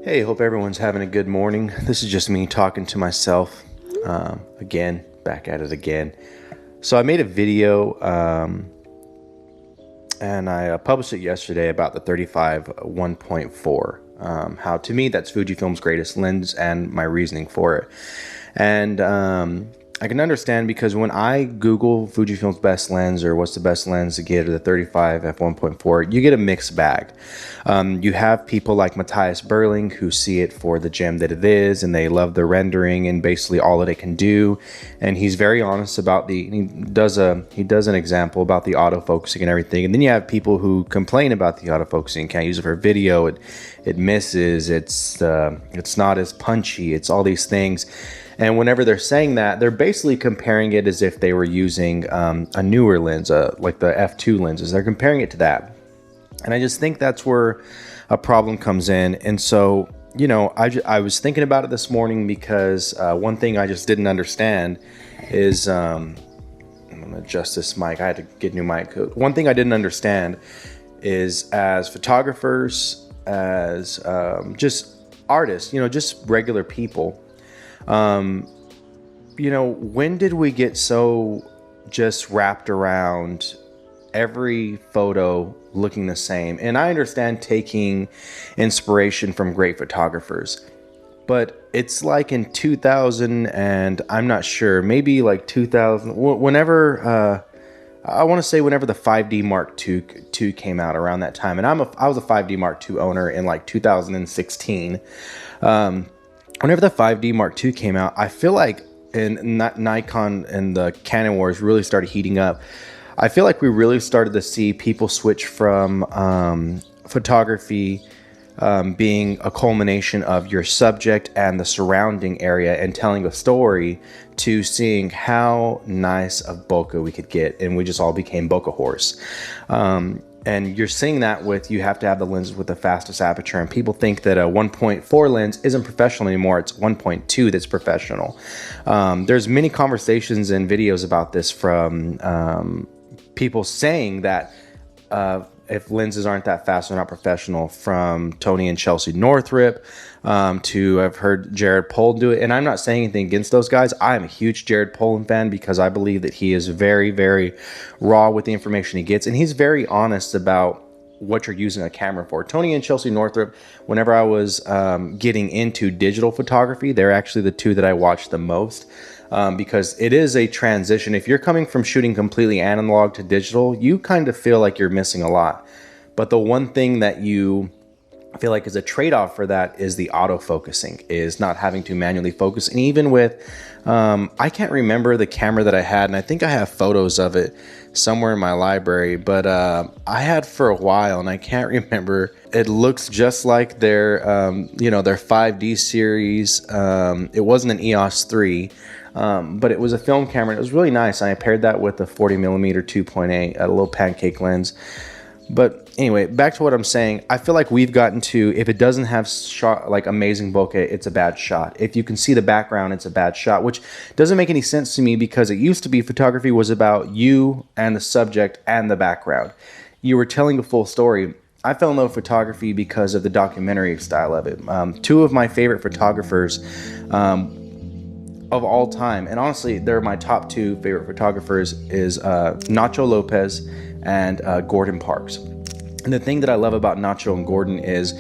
Hey, hope everyone's having a good morning. This is just me talking to myself again, back at it again. So I made a video and I published it yesterday about the 35 1.4. How to me that's Fujifilm's greatest lens and my reasoning for it. And I can understand because when I Google Fujifilm's best lens or what's the best lens to get, or the 35 f1.4, you get a mixed bag. You have people like Matthias Berling who see it for the gem that it is, and they love the rendering and basically all that it can do. And he's very honest about he does an example about the autofocusing and everything. And then you have people who complain about the autofocusing, can't use it for video, it misses, it's not as punchy, it's all these things. And whenever they're saying that, they're basically comparing it as if they were using a newer lens, like the f2 lenses. They're comparing it to that. And I just think that's where a problem comes in. And so, you know, I was thinking about it this morning because one thing I just didn't understand is, I'm going to adjust this mic. I had to get a new mic. One thing I didn't understand is, as photographers, as just artists, you know, just regular people, you know, when did we get so just wrapped around every photo looking the same? And I understand taking inspiration from great photographers, but it's like in 2000, and I'm not sure, maybe like 2000, whenever, I want to say whenever the 5D Mark II came out, around that time. And I was a 5D Mark II owner in like 2016. Whenever the 5D Mark II came out, I feel like Nikon and the Canon wars really started heating up. I feel like we really started to see people switch from photography being a culmination of your subject and the surrounding area and telling a story, to seeing how nice of bokeh we could get, and we just all became bokeh whores. And you're seeing that with, you have to have the lenses with the fastest aperture, and people think that a 1.4 lens isn't professional anymore. It's 1.2 that's professional. There's many conversations and videos about this from people saying that if lenses aren't that fast, they're not professional, from Tony and Chelsea Northrup, to I've heard Jared Polin do it. And I'm not saying anything against those guys. I'm a huge Jared Polin fan because I believe that he is very, very raw with the information he gets, and he's very honest about what you're using a camera for. Tony and Chelsea Northrup, whenever I was getting into digital photography, they're actually the two that I watched the most. Because it is a transition. If you're coming from shooting completely analog to digital, you kind of feel like you're missing a lot. But the one thing that you feel like is a trade-off for that is the autofocusing, is not having to manually focus. And even with, I can't remember the camera that I had, and I think I have photos of it somewhere in my library, but I had for a while, and I can't remember. It looks just like their, you know, their 5D series. It wasn't an EOS 3. But it was a film camera. It was really nice. And I paired that with a 40mm 2.8, a little pancake lens. But anyway, back to what I'm saying. I feel like we've gotten to, if it doesn't have shot like amazing bokeh, it's a bad shot. If you can see the background, it's a bad shot, which doesn't make any sense to me, because it used to be photography was about you and the subject and the background. You were telling a full story. I fell in love with photography because of the documentary style of it. Two of my favorite photographers, of all time, and honestly they're my top two favorite photographers, is Nacho Lopez and Gordon Parks. And the thing that I love about Nacho and Gordon is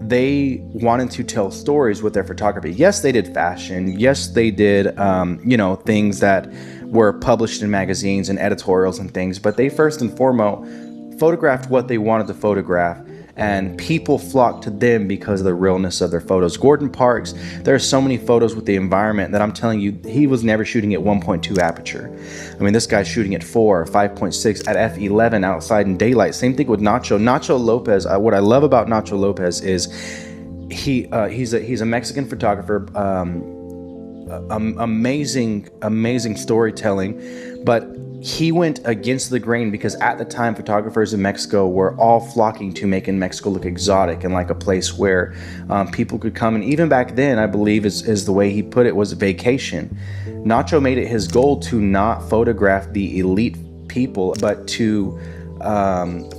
they wanted to tell stories with their photography. Yes, they did fashion. Yes, they did you know, things that were published in magazines and editorials and things, but they first and foremost photographed what they wanted to photograph, and people flocked to them because of the realness of their photos. Gordon Parks, there are so many photos with the environment that I'm telling you, he was never shooting at 1.2 aperture. I mean, this guy's shooting at 4, 5.6 at f11 outside in daylight. Same thing with Nacho. Nacho Lopez, what I love about Nacho Lopez is he's a Mexican photographer, amazing storytelling, but he went against the grain because at the time photographers in Mexico were all flocking to making Mexico look exotic and like a place where people could come. And even back then, I believe is the way he put it, was a vacation. Nacho made it his goal to not photograph the elite people, but to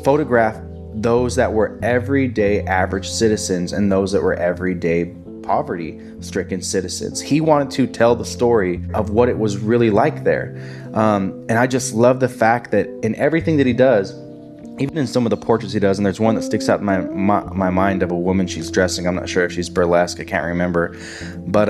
photograph those that were everyday average citizens and those that were everyday poverty-stricken citizens. He wanted to tell the story of what it was really like there. And I just love the fact that in everything that he does, even in some of the portraits he does, and there's one that sticks out in my mind of a woman she's dressing. I'm not sure if she's burlesque, I can't remember. But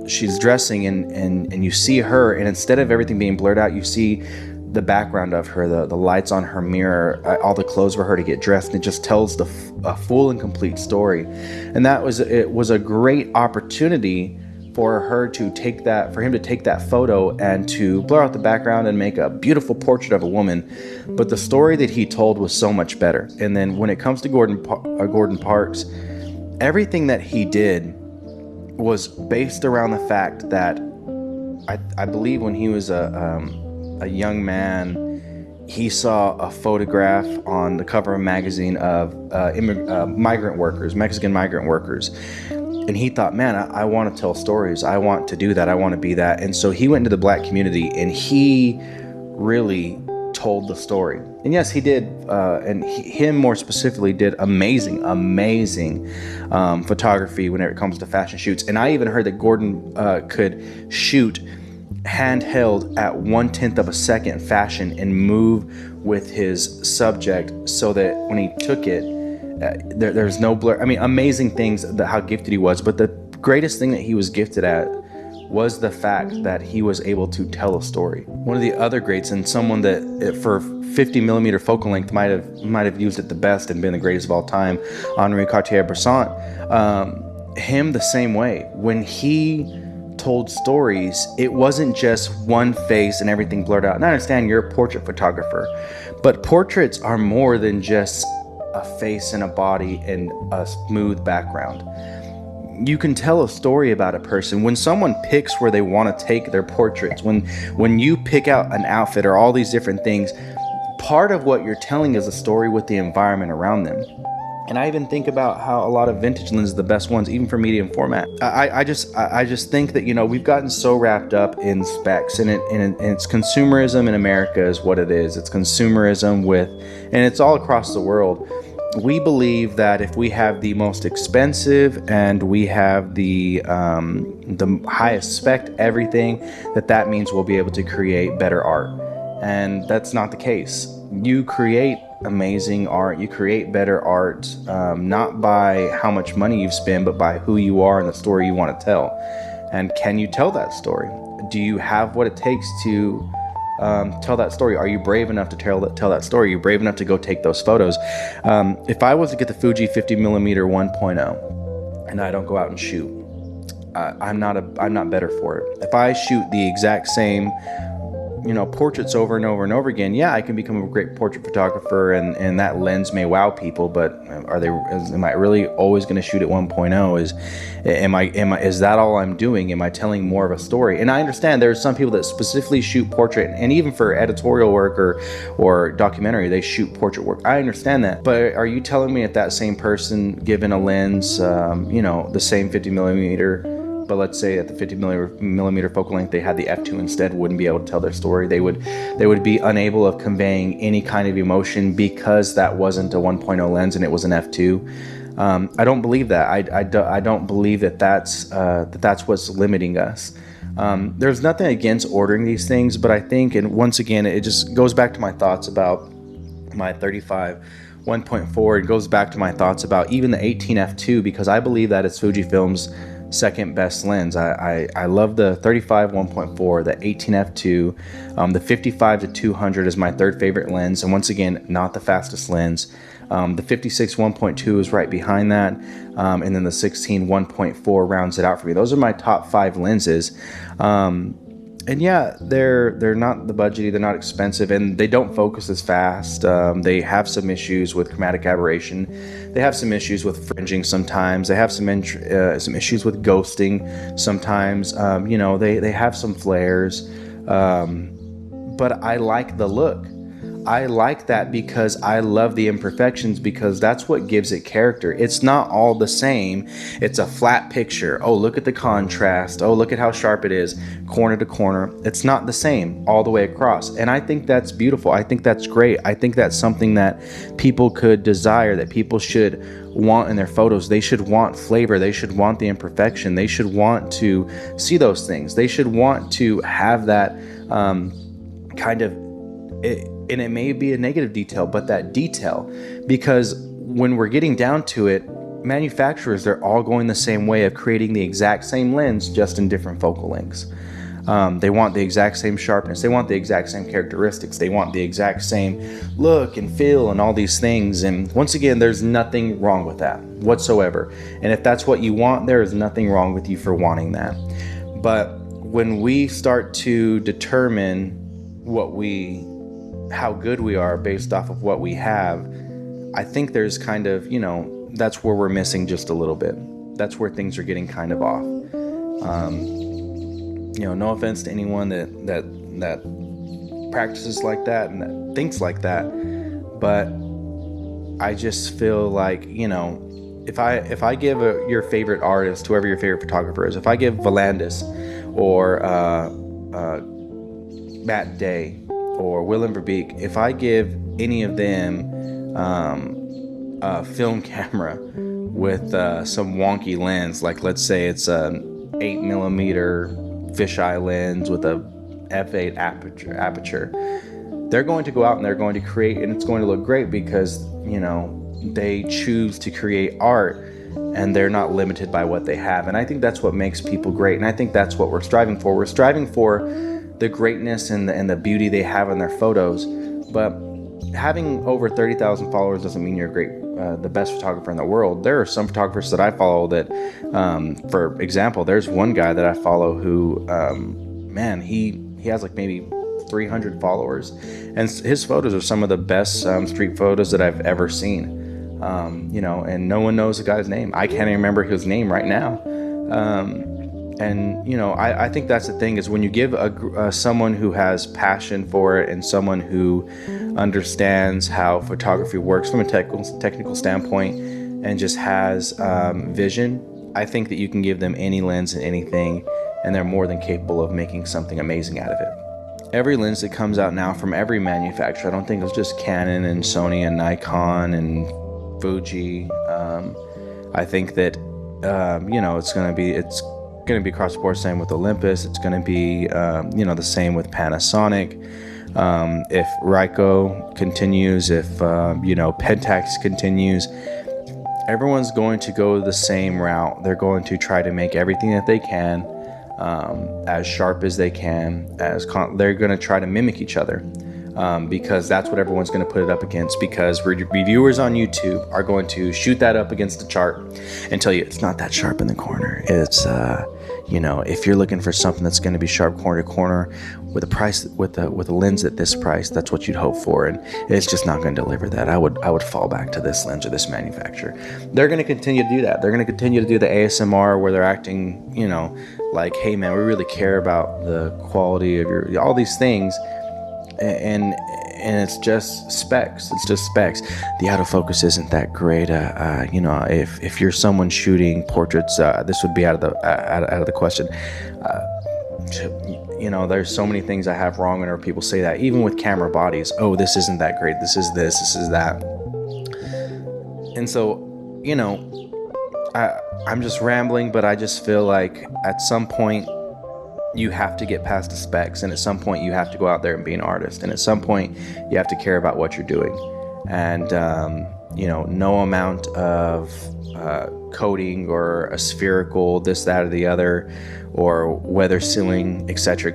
she's dressing and you see her, and instead of everything being blurred out, you see the background of her, the lights on her mirror, all the clothes for her to get dressed, and it just tells a full and complete story. And it was a great opportunity for him to take that photo and to blur out the background and make a beautiful portrait of a woman. But the story that he told was so much better. And then when it comes to Gordon Parks, everything that he did was based around the fact that I believe when he was a young man, he saw a photograph on the cover of a magazine of migrant workers, Mexican migrant workers. And he thought, man, I want to tell stories. I want to do that. I want to be that. And so he went into the black community and he really told the story. And yes, he did. Him more specifically did amazing photography whenever it comes to fashion shoots. And I even heard that Gordon could shoot handheld at 1/10 of a second fashion and move with his subject so that when he took it, there's no blur. I mean, amazing things, how gifted he was. But the greatest thing that he was gifted at was the fact that he was able to tell a story. One of the other greats, and someone that for 50 millimeter focal length might have used it the best and been the greatest of all time, Henri Cartier-Bresson. Him the same way. When he told stories, it wasn't just one face and everything blurred out. And I understand you're a portrait photographer, but portraits are more than just a face and a body and a smooth background. You can tell a story about a person when someone picks where they want to take their portraits. When you pick out an outfit or all these different things, part of what you're telling is a story with the environment around them. And I even think about how a lot of vintage lenses are the best ones, even for medium format. I just think that, we've gotten so wrapped up in specs, and it's consumerism in America is what it is. It's consumerism and it's all across the world. We believe that if we have the most expensive and we have the highest spec everything, that means we'll be able to create better art. And that's not the case. You create amazing art, you create better art, not by how much money you've spent, but by who you are and the story you want to tell. And can you tell that story? Do you have what it takes to tell that story? Are you brave enough to tell that story? Are you brave enough to go take those photos? If I was to get the Fuji 50mm 1.0 and I don't go out and shoot, I'm not better for it. If I shoot the exact same portraits over and over and over again, yeah, I can become a great portrait photographer, and that lens may wow people, but am I really always going to shoot at 1.0? Is that all I'm doing? Am I telling more of a story? And I understand there's some people that specifically shoot portrait, and even for editorial work or documentary, they shoot portrait work. I understand that, but are you telling me that same person given a lens, the same 50mm, but let's say at the 50mm focal length they had the f2 instead, wouldn't be able to tell their story? They would be unable of conveying any kind of emotion because that wasn't a 1.0 lens and it was an f2. I don't believe that. I don't believe that's what's limiting us. There's nothing against ordering these things, but I think, and once again, it just goes back to my thoughts about my 35 1.4. It goes back to my thoughts about even the 18 f2, because I believe that it's Fujifilm's second best lens. I love the 35 1.4, the 18 f2, the 55 to 200 is my third favorite lens, and once again, not the fastest lens. The 56 1.2 is right behind that, and then the 16 1.4 rounds it out for me. Those are my top 5 lenses. And yeah, they're not the budgety, they're not expensive, and they don't focus as fast. They have some issues with chromatic aberration. They have some issues with fringing sometimes. They have some issues with ghosting sometimes. They have some flares. But I like the look. I like that because I love the imperfections, because that's what gives it character. It's not all the same. It's a flat picture. Oh, look at the contrast. Oh, look at how sharp it is, corner to corner. It's not the same all the way across. And I think that's beautiful. I think that's great. I think that's something that people could desire, that people should want in their photos. They should want flavor. They should want the imperfection. They should want to see those things. They should want to have that kind of, and it may be a negative detail, but that detail, because when we're getting down to it, manufacturers, they're all going the same way of creating the exact same lens, just in different focal lengths. They want the exact same sharpness. They want the exact same characteristics. They want the exact same look and feel and all these things. And once again, there's nothing wrong with that whatsoever. And if that's what you want, there is nothing wrong with you for wanting that. But when we start to determine how good we are based off of what we have, I think there's kind of, that's where we're missing just a little bit. That's where things are getting kind of off. No offense to anyone that practices like that and that thinks like that, but I just feel like, if I give your favorite artist, whoever your favorite photographer is, if I give Volandis or Matt Day or Willem Verbeek, if I give any of them a film camera with some wonky lens, like let's say it's an 8mm fisheye lens with a f8 aperture, they're going to go out and they're going to create, and it's going to look great because they choose to create art and they're not limited by what they have. And I think that's what makes people great, and I think that's what we're striving for. We're striving for the greatness and the beauty they have in their photos. But having over 30,000 followers doesn't mean you're the best photographer in the world. There are some photographers that I follow that, for example, there's one guy that I follow who, he has like maybe 300 followers, and his photos are some of the best street photos that I've ever seen. And no one knows the guy's name. I can't even remember his name right now. I think that's the thing, is when you give someone who has passion for it and someone who understands how photography works from a technical standpoint and just has vision, I think that you can give them any lens and anything, and they're more than capable of making something amazing out of it. Every lens that comes out now from every manufacturer, I don't think it's just Canon and Sony and Nikon and Fuji. I think that it's going to be across the board. Same with Olympus. It's going to be the same with Panasonic. If Ricoh continues, if Pentax continues, everyone's going to go the same route. They're going to try to make everything that they can as sharp as they can. They're going to try to mimic each other. Because that's what everyone's going to put it up against, because reviewers on YouTube are going to shoot that up against the chart and tell you it's not that sharp in the corner. It's if you're looking for something that's going to be sharp corner to corner with a price with a lens at this price, that's what you'd hope for, and it's just not going to deliver that. I would fall back to this lens or this manufacturer. They're going to continue to do that. They're going to continue to do the ASMR where they're acting like, hey man, we really care about the quality of all these things. And it's just specs. It's just specs. The autofocus isn't that great. If you're someone shooting portraits, this would be out of the question. There's so many things I have wrong whenever people say that. Even with camera bodies, oh, this isn't that great. This is this. This is that. And so, I'm just rambling, but I just feel like at some point, you have to get past the specs, and at some point you have to go out there and be an artist, and at some point you have to care about what you're doing, and no amount of coating or a spherical this, that, or the other, or weather sealing, etc.,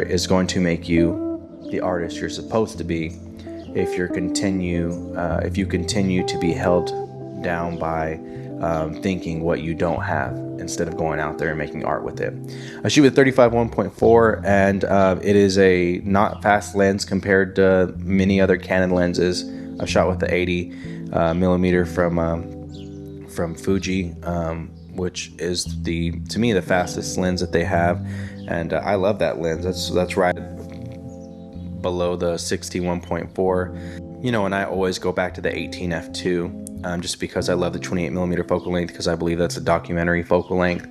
is going to make you the artist you're supposed to be if you continue to be held down by thinking what you don't have, instead of going out there and making art with it. I shoot with 35 1.4, and it is a not fast lens compared to many other Canon lenses. I've shot with the 80 millimeter from Fuji, which is to me the fastest lens that they have, and I love that lens. That's right below the 61.4. And I always go back to the 18 f2, just because I love the 28mm focal length, because I believe that's a documentary focal length,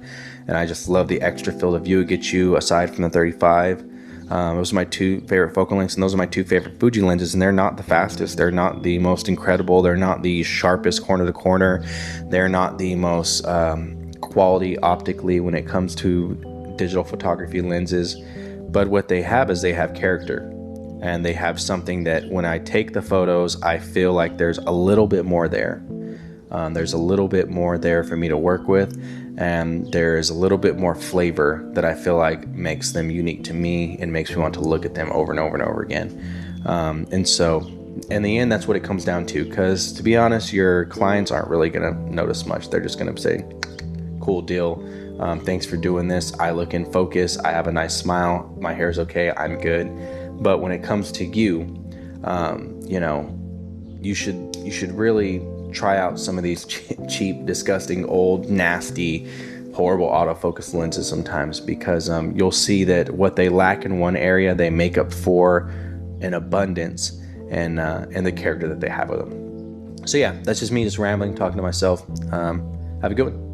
and I just love the extra field of view it gets you aside from the 35. Those are my two favorite focal lengths, and those are my two favorite Fuji lenses, and they're not the fastest, they're not the most incredible, they're not the sharpest corner to corner, they're not the most quality optically when it comes to digital photography lenses, but what they have is they have character, and they have something that when I take the photos, I feel like there's a little bit more there. There's a little bit more there for me to work with, and there's a little bit more flavor that I feel like makes them unique to me and makes me want to look at them over and over and over again. And so in the end, that's what it comes down to, because to be honest, your clients aren't really going to notice much. They're just going to say, cool deal. Thanks for doing this. I look in focus. I have a nice smile. My hair's okay. I'm good. But when it comes to you, you should really try out some of these cheap, disgusting, old, nasty, horrible autofocus lenses sometimes, because you'll see that what they lack in one area, they make up for in abundance and the character that they have with them. So yeah, that's just me just rambling, talking to myself. Have a good one.